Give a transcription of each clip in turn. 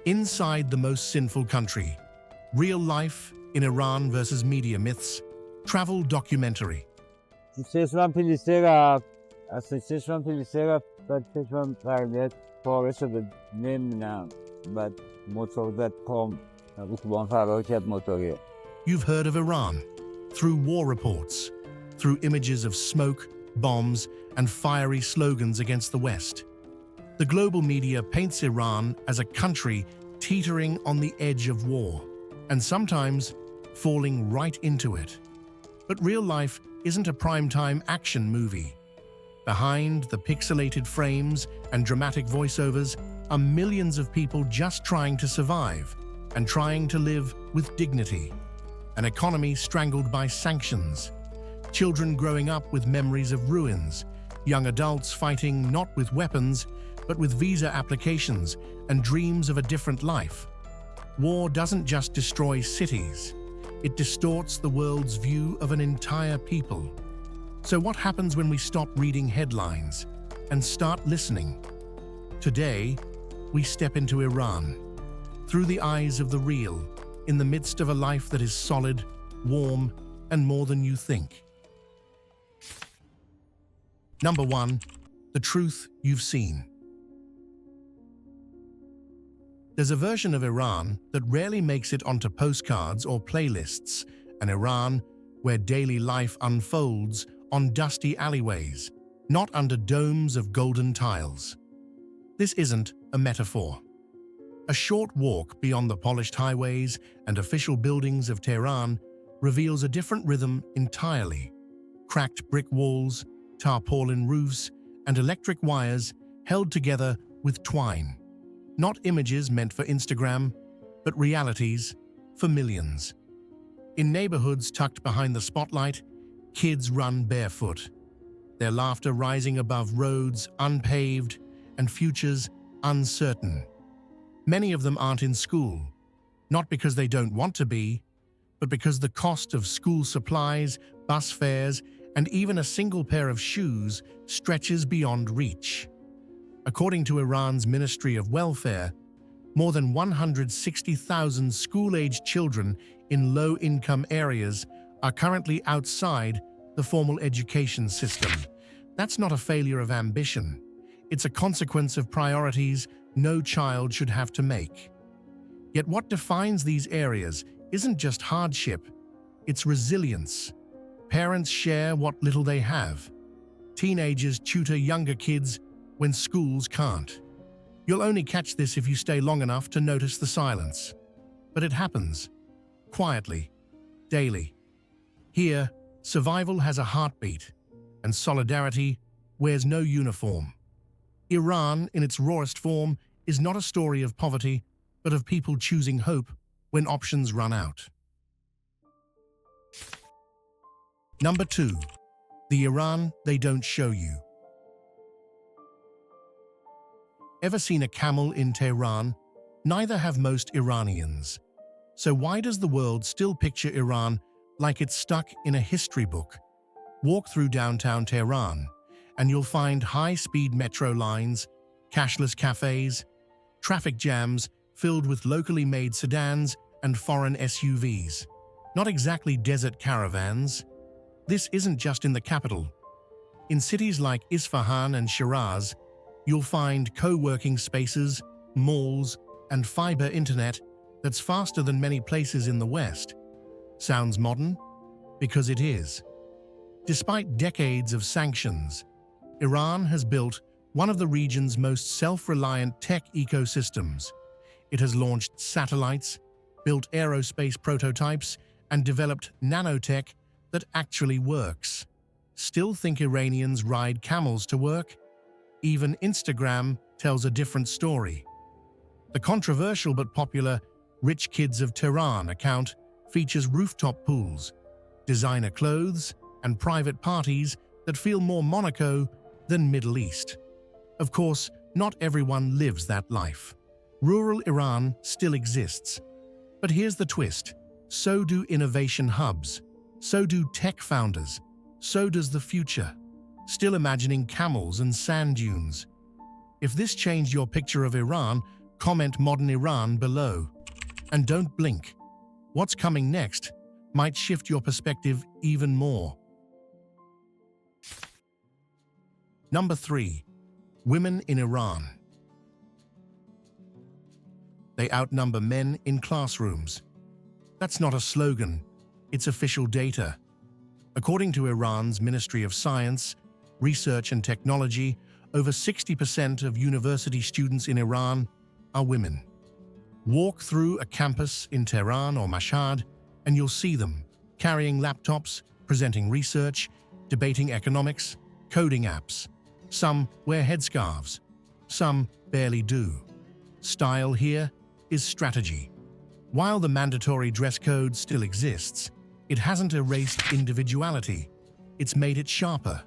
Inside the most sinful country. Real life in Iran versus media myths. Travel documentary. چشمم پلیسه رفت اصلا چشمم پلیسه رفت بعد چشمم فردیت پاره شده نمیدونم بعد موتور زد پام اتوبان فرار کرد موتوریه. You've heard of Iran through war reports, through images of smoke, bombs, and fiery slogans against the West. The global media paints Iran as a country teetering on the edge of war, and sometimes falling right into it. But real life isn't a primetime action movie. Behind the pixelated frames and dramatic voiceovers are millions of people just trying to survive and trying to live with dignity. An economy strangled by sanctions, children growing up with memories of ruins, young adults fighting not with weapons, but with visa applications and dreams of a different life. War doesn't just destroy cities, it distorts the world's view of an entire people. So what happens when we stop reading headlines and start listening? Today, we step into Iran, through the eyes of the real, in the midst of a life that is solid, warm, and more than you think. Number 1. The truth you've seen. There's a version of Iran that rarely makes it onto postcards or playlists, an Iran where daily life unfolds on dusty alleyways, not under domes of golden tiles. This isn't a metaphor. A short walk beyond the polished highways and official buildings of Tehran reveals a different rhythm entirely. Cracked brick walls, tarpaulin roofs, and electric wires held together with twine. Not images meant for Instagram, but realities for millions. In neighborhoods tucked behind the spotlight, kids run barefoot, their laughter rising above roads unpaved and futures uncertain. Many of them aren't in school, not because they don't want to be, but because the cost of school supplies, bus fares, and even a single pair of shoes stretches beyond reach. According to Iran's Ministry of Welfare, more than 160,000 school-aged children in low-income areas are currently outside the formal education system. That's not a failure of ambition. It's a consequence of priorities no child should have to make. Yet what defines these areas isn't just hardship, it's resilience. Parents share what little they have. Teenagers tutor younger kids when schools can't. You'll only catch this if you stay long enough to notice the silence. But it happens, quietly, daily. Here, survival has a heartbeat, and solidarity wears no uniform. Iran, in its rawest form, is not a story of poverty, but of people choosing hope when options run out. Number 2. The Iran they don't show you. Ever seen a camel in Tehran? Neither have most Iranians. So why does the world still picture Iran like it's stuck in a history book? Walk through downtown Tehran, and you'll find high-speed metro lines, cashless cafes, traffic jams filled with locally made sedans and foreign SUVs. Not exactly desert caravans. This isn't just in the capital. In cities like Isfahan and Shiraz, you'll find co-working spaces, malls, and fiber internet that's faster than many places in the West. Sounds modern? Because it is. Despite decades of sanctions, Iran has built one of the region's most self-reliant tech ecosystems. It has launched satellites, built aerospace prototypes, and developed nanotech that actually works. Still think Iranians ride camels to work? Even Instagram tells a different story. The controversial but popular Rich Kids of Tehran account features rooftop pools, designer clothes, and private parties that feel more Monaco than Middle East. Of course, not everyone lives that life. Rural Iran still exists. But here's the twist. So do innovation hubs. So do tech founders. So does the future. Still imagining camels and sand dunes. If this changed your picture of Iran, Comment modern Iran below. And don't blink. What's coming next might shift your perspective even more. Number 3. Women in Iran. They outnumber men in classrooms. That's not a slogan, it's official data. According to Iran's Ministry of Science, Research and Technology, over 60% of university students in Iran are women. Walk through a campus in Tehran or Mashhad, and you'll see them carrying laptops, presenting research, debating economics, coding apps. Some wear headscarves, some barely do. Style here is strategy. While the mandatory dress code still exists, it hasn't erased individuality, it's made it sharper.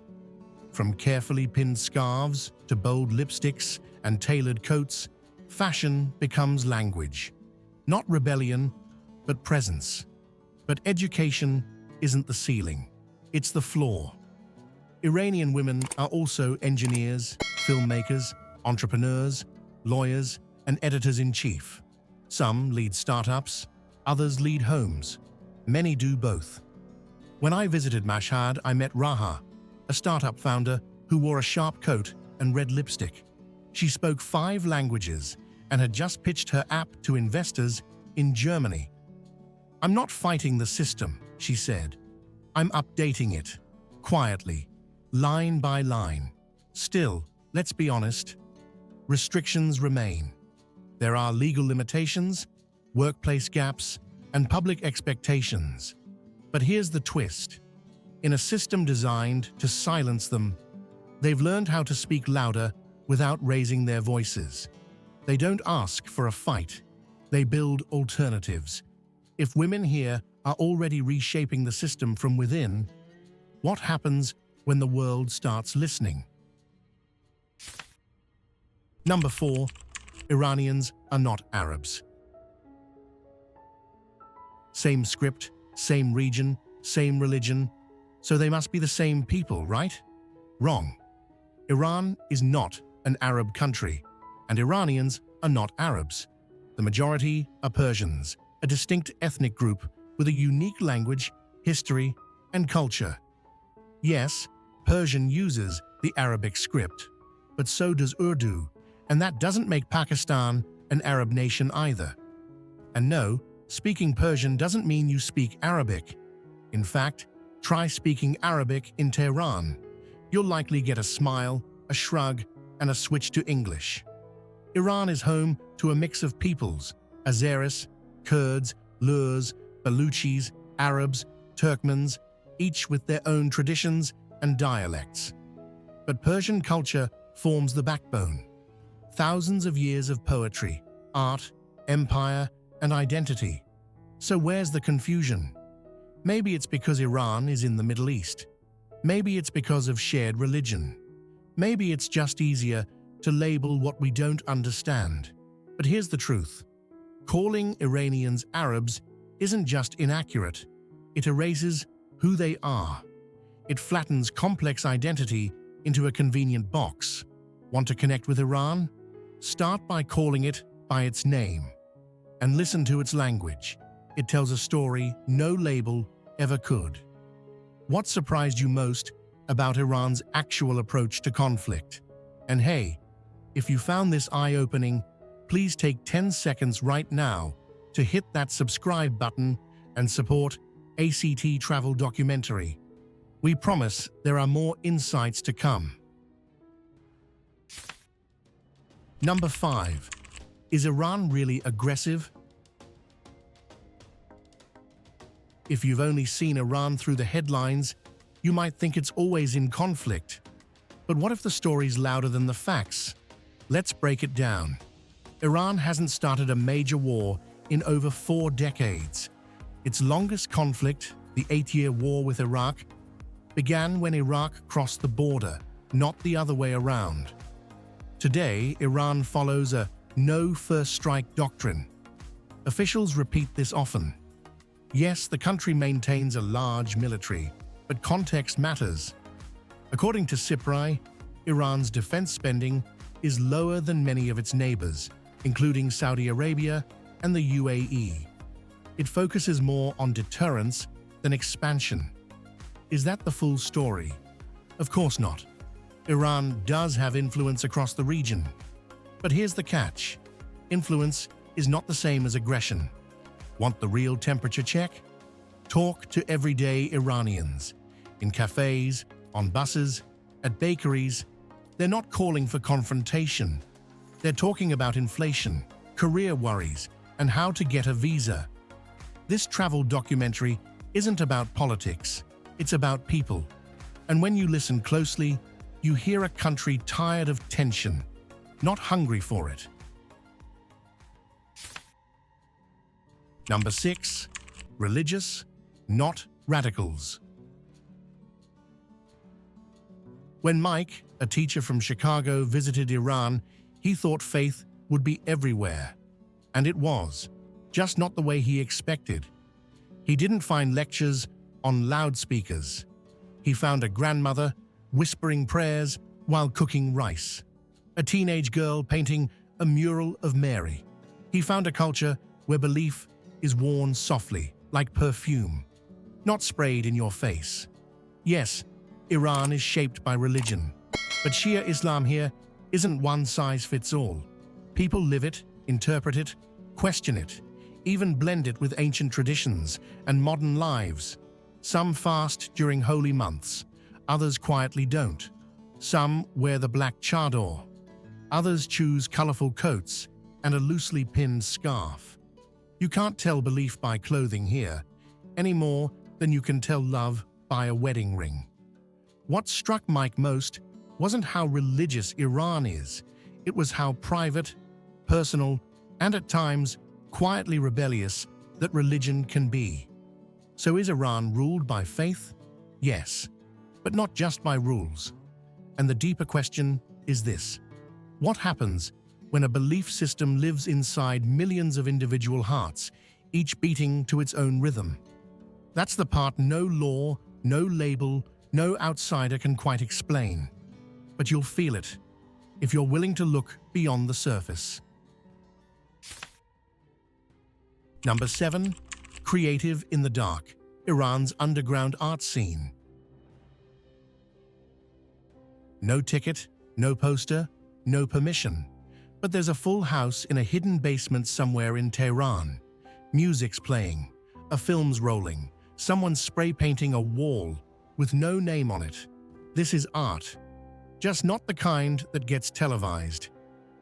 From carefully pinned scarves to bold lipsticks and tailored coats, fashion becomes language. Not rebellion, but presence. But education isn't the ceiling, it's the floor. Iranian women are also engineers, filmmakers, entrepreneurs, lawyers, and editors-in-chief. Some lead startups, others lead homes. Many do both. When I visited Mashhad, I met Raha, a startup founder who wore a sharp coat and red lipstick. She spoke 5 languages and had just pitched her app to investors in Germany. "I'm not fighting the system," she said. "I'm updating it, quietly, line by line." Still, let's be honest, restrictions remain. There are legal limitations, workplace gaps, and public expectations. But here's the twist. In a system designed to silence them, they've learned how to speak louder without raising their voices. They don't ask for a fight. They build alternatives. If women here are already reshaping the system from within, what happens when the world starts listening? Number 4. Iranians are not Arabs. Same script, same region, same religion, so they must be the same people, right? Wrong. Iran is not an Arab country, and Iranians are not Arabs. The majority are Persians, a distinct ethnic group with a unique language, history, and culture. Yes, Persian uses the Arabic script, but so does Urdu, and that doesn't make Pakistan an Arab nation either. And no, speaking Persian doesn't mean you speak Arabic. In fact, try speaking Arabic in Tehran. You'll likely get a smile, a shrug, and a switch to English. Iran is home to a mix of peoples: Azeris, Kurds, Lurs, Baluchis, Arabs, Turkmens, each with their own traditions and dialects. But Persian culture forms the backbone. Thousands of years of poetry, art, empire, and identity. So where's the confusion? Maybe it's because Iran is in the Middle East. Maybe it's because of shared religion. Maybe it's just easier to label what we don't understand. But here's the truth. Calling Iranians Arabs isn't just inaccurate. It erases who they are. It flattens complex identity into a convenient box. Want to connect with Iran? Start by calling it by its name. And listen to its language. It tells a story no label ever could. What surprised you most about Iran's actual approach to conflict? And hey, if you found this eye-opening, please take 10 seconds right now to hit that subscribe button and support ACT Travel Documentary. We promise there are more insights to come. Number 5. Is Iran really aggressive? If you've only seen Iran through the headlines, you might think it's always in conflict. But what if the story's louder than the facts? Let's break it down. Iran hasn't started a major war in over 4 decades. Its longest conflict, the 8-year war with Iraq, began when Iraq crossed the border, not the other way around. Today, Iran follows a no first strike doctrine. Officials repeat this often. Yes, the country maintains a large military, but context matters. According to SIPRI, Iran's defense spending is lower than many of its neighbors, including Saudi Arabia and the UAE. It focuses more on deterrence than expansion. Is that the full story? Of course not. Iran does have influence across the region. But here's the catch. Influence is not the same as aggression. Want the real temperature check? Talk to everyday Iranians. In cafes, on buses, at bakeries. They're not calling for confrontation. They're talking about inflation, career worries, and how to get a visa. This travel documentary isn't about politics. It's about people. And when you listen closely, you hear a country tired of tension, not hungry for it. Number 6. Religious, not radicals. When Mike, a teacher from Chicago, visited Iran, he thought faith would be everywhere. And it was, just not the way he expected. He didn't find lectures on loudspeakers. He found a grandmother whispering prayers while cooking rice. A teenage girl painting a mural of Mary. He found a culture where belief is worn softly, like perfume, not sprayed in your face. Yes, Iran is shaped by religion, but Shia Islam here isn't one size fits all. People live it, interpret it, question it, even blend it with ancient traditions and modern lives. Some fast during holy months, others quietly don't. Some wear the black chador. Others choose colorful coats and a loosely pinned scarf. You can't tell belief by clothing here, any more than you can tell love by a wedding ring. What struck Mike most wasn't how religious Iran is. It was how private, personal, and at times quietly rebellious that religion can be. So is Iran ruled by faith? Yes, but not just by rules. And the deeper question is this: what happens when a belief system lives inside millions of individual hearts, each beating to its own rhythm? That's the part no law, no label, no outsider can quite explain. But you'll feel it if you're willing to look beyond the surface. Number 7. Creative in the dark. Iran's underground art scene. No ticket, no poster, no permission. But there's a full house in a hidden basement somewhere in Tehran. Music's playing, a film's rolling, someone's spray painting a wall with no name on it. This is art, just not the kind that gets televised.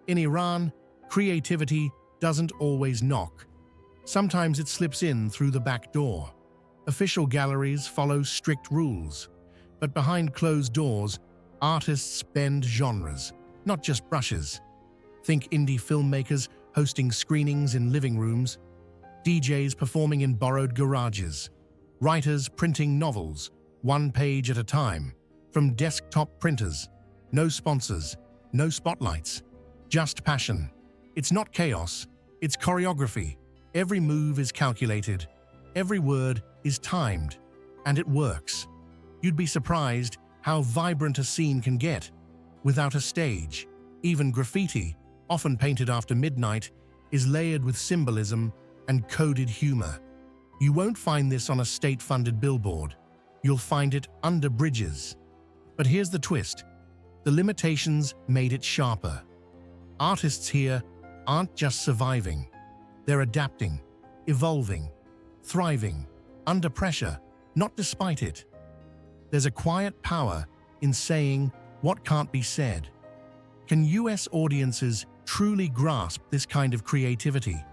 In Iran, creativity doesn't always knock. Sometimes it slips in through the back door. Official galleries follow strict rules. But behind closed doors, artists bend genres, not just brushes. Think indie filmmakers hosting screenings in living rooms, DJs performing in borrowed garages, writers printing novels, one page at a time, from desktop printers. No sponsors, no spotlights, just passion. It's not chaos, it's choreography. Every move is calculated, every word is timed, and it works. You'd be surprised how vibrant a scene can get without a stage. Even graffiti, often painted after midnight, is layered with symbolism and coded humor. You won't find this on a state-funded billboard. You'll find it under bridges. But here's the twist. The limitations made it sharper. Artists here aren't just surviving. They're adapting, evolving, thriving, under pressure, not despite it. There's a quiet power in saying what can't be said. Can US audiences truly grasp this kind of creativity?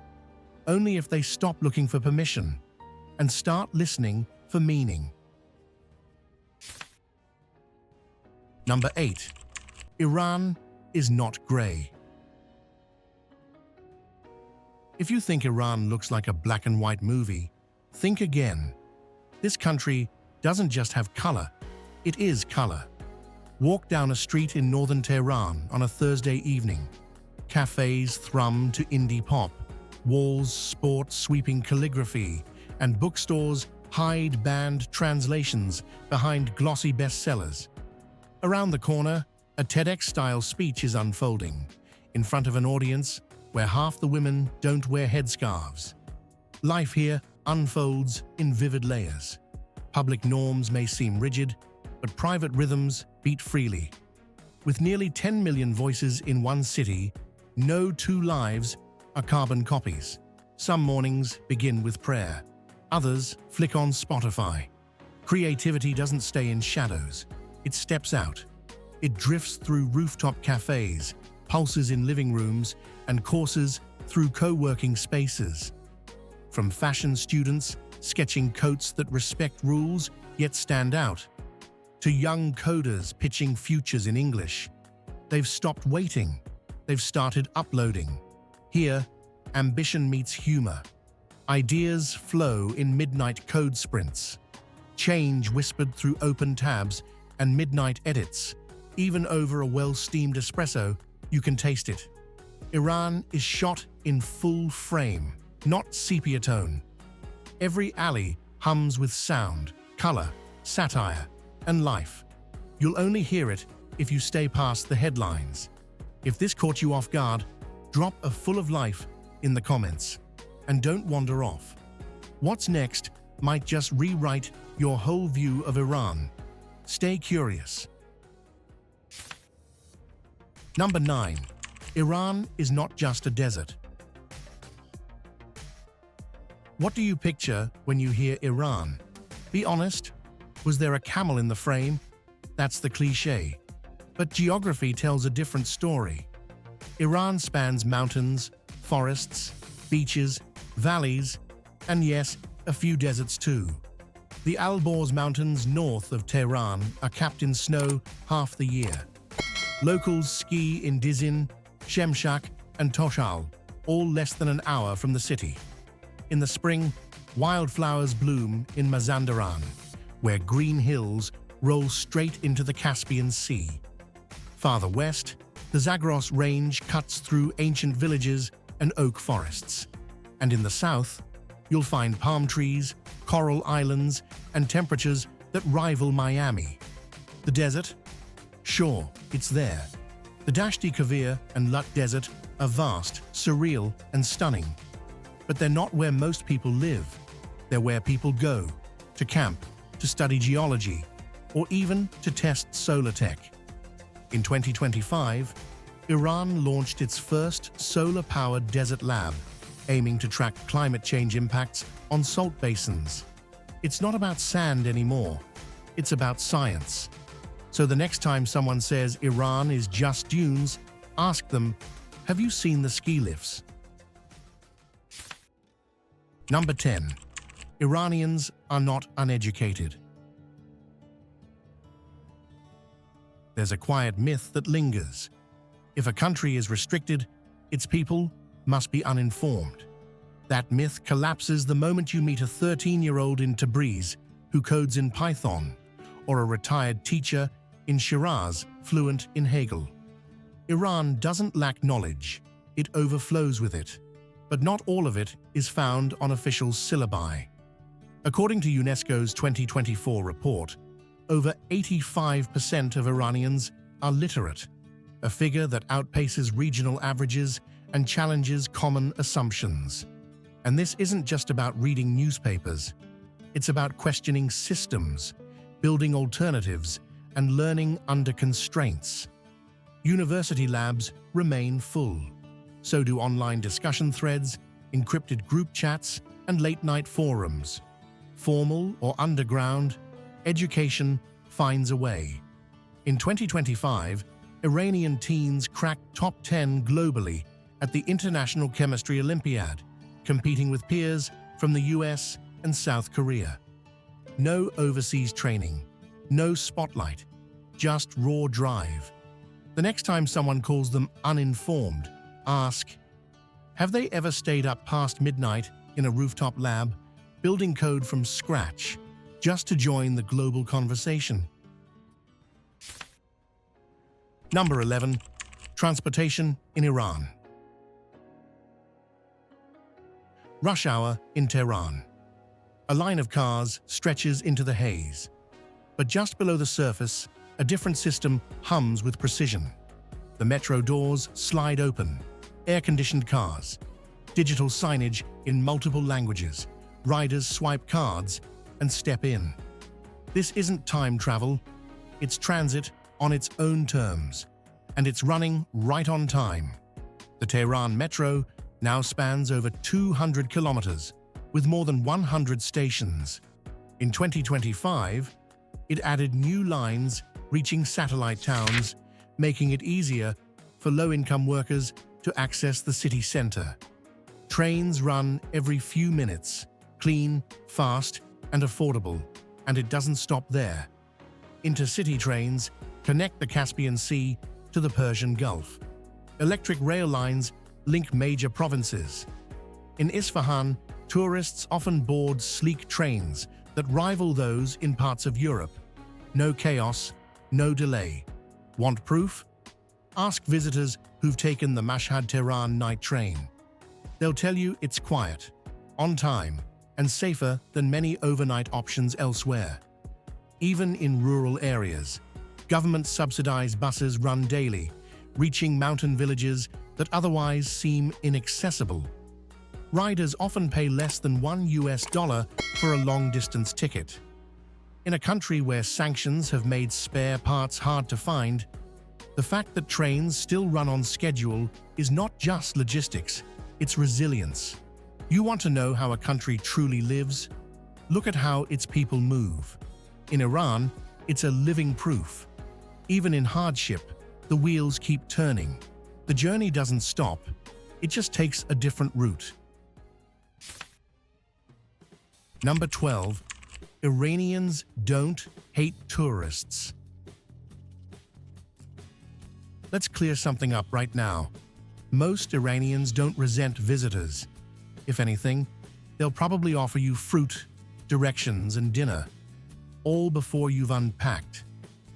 Only if they stop looking for permission and start listening for meaning. Number 8. Iran is not grey. If you think Iran looks like a black and white movie, think again. This country doesn't just have color, it is color. Walk down a street in northern Tehran on a Thursday evening. Cafes thrum to indie pop, walls sport sweeping calligraphy, and bookstores hide banned translations behind glossy bestsellers. Around the corner, a TEDx-style speech is unfolding. In front of an audience, where half the women don't wear headscarves. Life here unfolds in vivid layers. Public norms may seem rigid, but private rhythms beat freely. With nearly 10 million voices in one city, no two lives are carbon copies. Some mornings begin with prayer. Others flick on Spotify. Creativity doesn't stay in shadows. It steps out. It drifts through rooftop cafes, pulses in living rooms, and courses through co-working spaces. From fashion students sketching coats that respect rules yet stand out, to young coders pitching futures in English, they've stopped waiting. They've started uploading. Here, ambition meets humor. Ideas flow in midnight code sprints. Change whispered through open tabs and midnight edits. Even over a well-steamed espresso, you can taste it. Iran is shot in full frame, not sepia tone. Every alley hums with sound, color, satire, and life. You'll only hear it if you stay past the headlines. If this caught you off guard, drop a full of life in the comments. And don't wander off. What's next might just rewrite your whole view of Iran. Stay curious. Number 9. Iran is not just a desert. What do you picture when you hear Iran? Be honest. Was there a camel in the frame? That's the cliché. But geography tells a different story. Iran spans mountains, forests, beaches, valleys, and yes, a few deserts too. The Alborz Mountains north of Tehran are capped in snow half the year. Locals ski in Dizin, Shemshak, and Toshal, all less than an hour from the city. In the spring, wildflowers bloom in Mazandaran, where green hills roll straight into the Caspian Sea. Farther west, the Zagros Range cuts through ancient villages and oak forests. And in the south, you'll find palm trees, coral islands, and temperatures that rival Miami. The desert? Sure, it's there. The Dashti Kavir and Lut Desert are vast, surreal, and stunning. But they're not where most people live. They're where people go, to camp, to study geology, or even to test solar tech. In 2025, Iran launched its first solar-powered desert lab, aiming to track climate change impacts on salt basins. It's not about sand anymore. It's about science. So the next time someone says Iran is just dunes, ask them, have you seen the ski lifts? Number 10. Iranians are not uneducated. There's a quiet myth that lingers. If a country is restricted, its people must be uninformed. That myth collapses the moment you meet a 13-year-old in Tabriz who codes in Python, or a retired teacher in Shiraz fluent in Hegel. Iran doesn't lack knowledge, it overflows with it. But not all of it is found on official syllabi. According to UNESCO's 2024 report, over 85% of Iranians are literate, a figure that outpaces regional averages and challenges common assumptions. And this isn't just about reading newspapers. It's about questioning systems, building alternatives, and learning under constraints. University labs remain full. So do online discussion threads, encrypted group chats, and late-night forums. Formal or underground, education finds a way. In 2025, Iranian teens cracked top 10 globally at the International Chemistry Olympiad, competing with peers from the US and South Korea. No overseas training, no spotlight, just raw drive. The next time someone calls them uninformed, ask, have they ever stayed up past midnight in a rooftop lab, building code from scratch, just to join the global conversation? Number 11. Transportation in Iran. Rush hour in Tehran. A line of cars stretches into the haze. But just below the surface, a different system hums with precision. The metro doors slide open. air-conditioned cars, digital signage in multiple languages, riders swipe cards and step in. This isn't time travel, it's transit on its own terms, and it's running right on time. The Tehran Metro now spans over 200 kilometers, with more than 100 stations. In 2025, it added new lines reaching satellite towns, making it easier for low-income workers to access the city center. Trains run every few minutes, clean, fast, and affordable, and it doesn't stop there. Intercity trains connect the Caspian Sea to the Persian Gulf. Electric rail lines link major provinces. In Isfahan, tourists often board sleek trains that rival those in parts of Europe. No chaos, no delay. Want proof? Ask visitors who've taken the Mashhad-Tehran night train. They'll tell you it's quiet, on time, and safer than many overnight options elsewhere. Even in rural areas, government-subsidized buses run daily, reaching mountain villages that otherwise seem inaccessible. Riders often pay less than $1 for a long-distance ticket. In a country where sanctions have made spare parts hard to find, the fact that trains still run on schedule is not just logistics, it's resilience. You want to know how a country truly lives? Look at how its people move. In Iran, it's a living proof. Even in hardship, the wheels keep turning. The journey doesn't stop, it just takes a different route. Number 12. Iranians don't hate tourists. Let's clear something up right now. Most Iranians don't resent visitors. If anything, they'll probably offer you fruit, directions, and dinner, all before you've unpacked.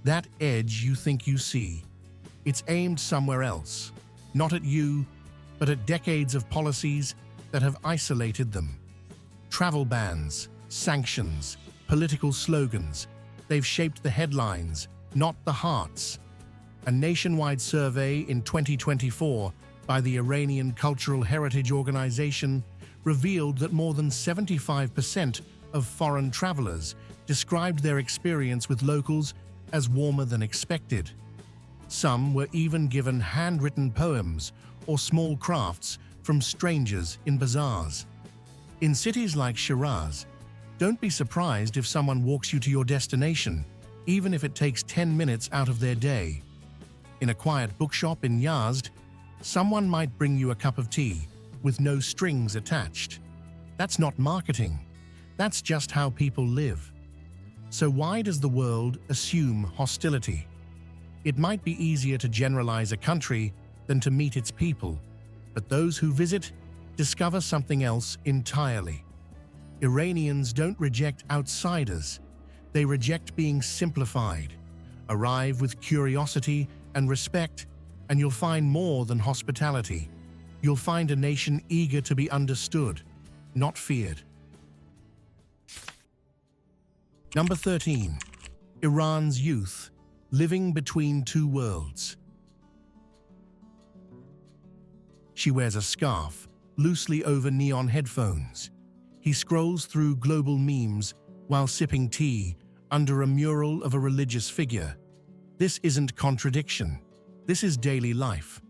That edge you think you see, it's aimed somewhere else, not at you, but at decades of policies that have isolated them. Travel bans, sanctions, political slogans, they've shaped the headlines, not the hearts. A nationwide survey in 2024 by the Iranian Cultural Heritage Organization revealed that more than 75% of foreign travelers described their experience with locals as warmer than expected. Some were even given handwritten poems or small crafts from strangers in bazaars. In cities like Shiraz, don't be surprised if someone walks you to your destination, even if it takes 10 minutes out of their day. In a quiet bookshop in Yazd, someone might bring you a cup of tea with no strings attached. That's not marketing. That's just how people live. So why does the world assume hostility? It might be easier to generalize a country than to meet its people, but those who visit discover something else entirely. Iranians don't reject outsiders. They reject being simplified. Arrive with curiosity and respect, and you'll find more than hospitality. You'll find a nation eager to be understood, not feared. Number 13. Iran's youth, living between two worlds. She wears a scarf, loosely over neon headphones. He scrolls through global memes while sipping tea under a mural of a religious figure. This isn't contradiction. This is daily life.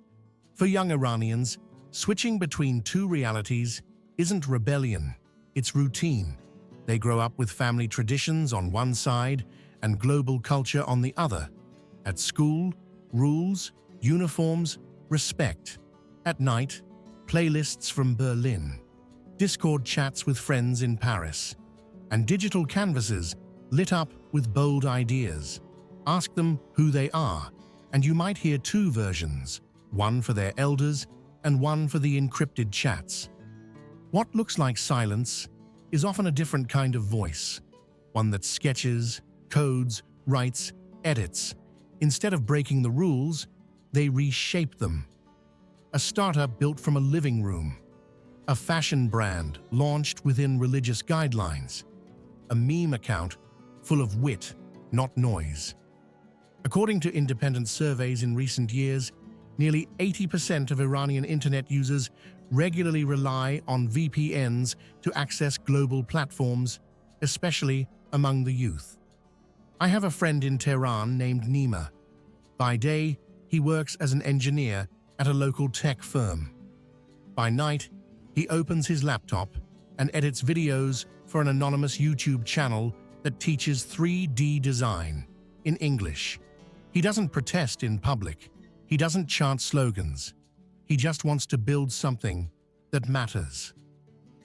For young Iranians, switching between two realities isn't rebellion, it's routine. They grow up with family traditions on one side and global culture on the other. At school, rules, uniforms, respect. At night, playlists from Berlin, Discord chats with friends in Paris, and digital canvases lit up with bold ideas. Ask them who they are, and you might hear two versions, one for their elders and one for the encrypted chats. What looks like silence is often a different kind of voice, one that sketches, codes, writes, edits. Instead of breaking the rules, they reshape them. A startup built from a living room, a fashion brand launched within religious guidelines, a meme account full of wit, not noise. According to independent surveys in recent years, Nearly 80% of Iranian internet users regularly rely on VPNs to access global platforms, especially among the youth. I have a friend in Tehran named Nima. By day, he works as an engineer at a local tech firm. By night, he opens his laptop and edits videos for an anonymous YouTube channel that teaches 3D design in English. He doesn't protest in public. He doesn't chant slogans. He just wants to build something that matters.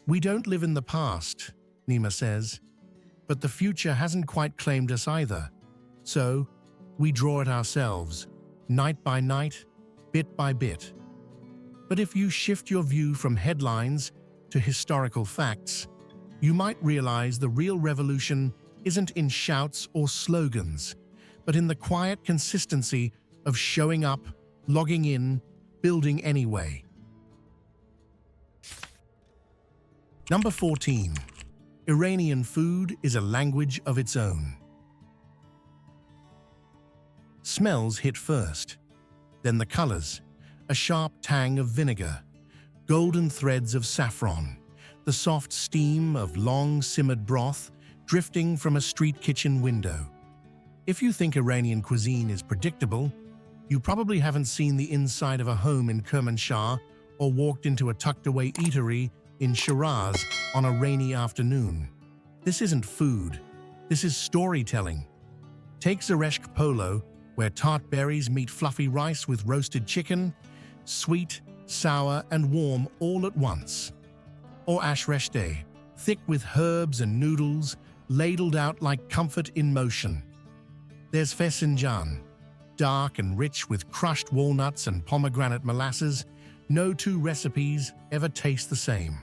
We don't live in the past, Nima says, but the future hasn't quite claimed us either. So, we draw it ourselves, night by night, bit by bit. But if you shift your view from headlines to historical facts, you might realize the real revolution isn't in shouts or slogans, but in the quiet consistency of showing up, logging in, building anyway. Number 14. Iranian food is a language of its own. Smells hit first, then the colors, a sharp tang of vinegar, golden threads of saffron, the soft steam of long-simmered broth drifting from a street kitchen window. If you think Iranian cuisine is predictable, you probably haven't seen the inside of a home in Kermanshah or walked into a tucked-away eatery in Shiraz on a rainy afternoon. This isn't food. This is storytelling. Take Zareshk Polo, where tart berries meet fluffy rice with roasted chicken, sweet, sour, and warm all at once. Or Ash Reshteh, thick with herbs and noodles, ladled out like comfort in motion. There's Fesinjan, dark and rich with crushed walnuts and pomegranate molasses. No two recipes ever taste the same.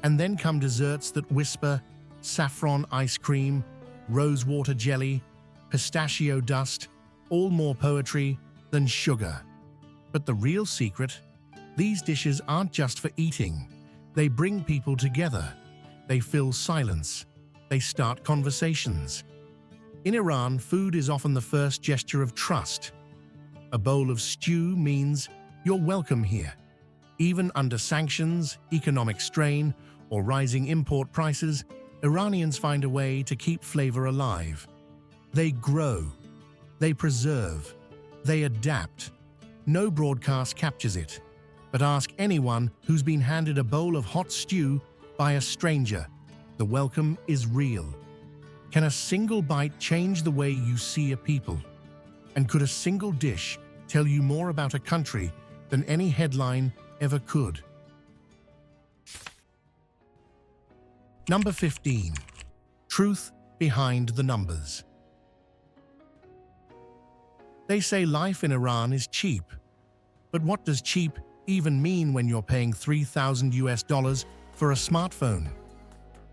And then come desserts that whisper: saffron ice cream, rosewater jelly, pistachio dust, all more poetry than sugar. But the real secret? These dishes aren't just for eating. They bring people together. They fill silence. They start conversations. In Iran, food is often the first gesture of trust. A bowl of stew means you're welcome here. Even under sanctions, economic strain, or rising import prices, Iranians find a way to keep flavor alive. They grow. They preserve. They adapt. No broadcast captures it. But ask anyone who's been handed a bowl of hot stew by a stranger. The welcome is real. Can a single bite change the way you see a people? And could a single dish tell you more about a country than any headline ever could? Number 15. Truth behind the numbers. They say life in Iran is cheap. But what does cheap even mean when you're paying $3,000 for a smartphone?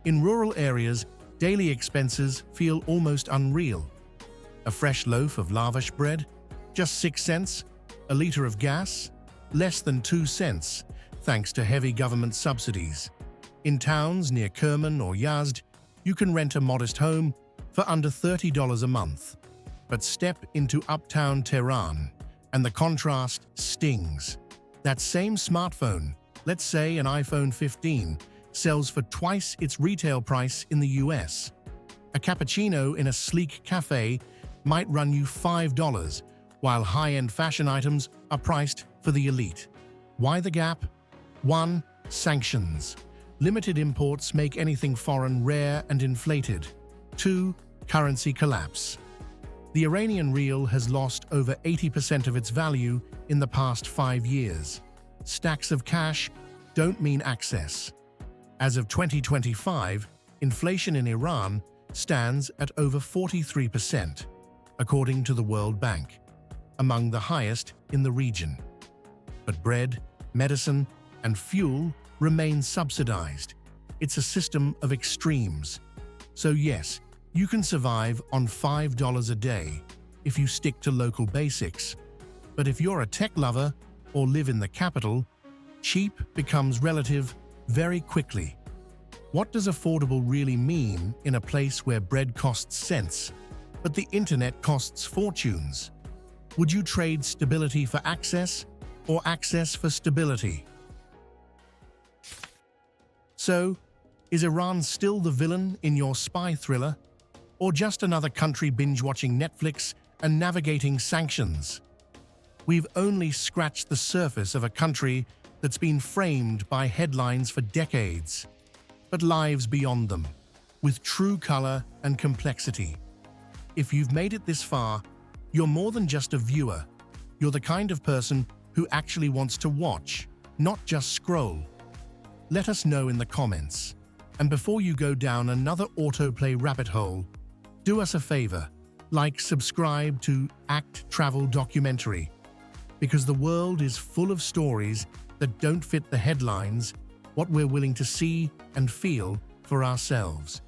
In rural areas, daily expenses feel almost unreal. A fresh loaf of lavash bread? Just 6 cents? A liter of gas? Less than 2 cents, thanks to heavy government subsidies. In towns near Kerman or Yazd, you can rent a modest home for under $30 a month. But step into uptown Tehran, and the contrast stings. That same smartphone, let's say an iPhone 15, sells for twice its retail price in the US. A cappuccino in a sleek cafe might run you $5, while high-end fashion items are priced for the elite. Why the gap? 1. Sanctions. Limited imports make anything foreign rare and inflated. 2. Currency collapse. The Iranian rial has lost over 80% of its value in the past 5 years. Stacks of cash don't mean access. As of 2025, inflation in Iran stands at over 43%, according to the World Bank, among the highest in the region. But bread, medicine, and fuel remain subsidized. It's a system of extremes. So yes, you can survive on $5 a day if you stick to local basics. But if you're a tech lover or live in the capital, cheap becomes relative very quickly. What does affordable really mean in a place where bread costs cents, but the internet costs fortunes? Would you trade stability for access or access for stability. So, is Iran still the villain in your spy thriller? Or just another country binge-watching Netflix and navigating sanctions? We've only scratched the surface of a country that's been framed by headlines for decades, but lives beyond them, with true color and complexity. If you've made it this far, you're more than just a viewer. You're the kind of person who actually wants to watch, not just scroll. Let us know in the comments. And before you go down another autoplay rabbit hole, do us a favor, subscribe to Travel Documentary, because the world is full of stories that don't fit the headlines, what we're willing to see and feel for ourselves.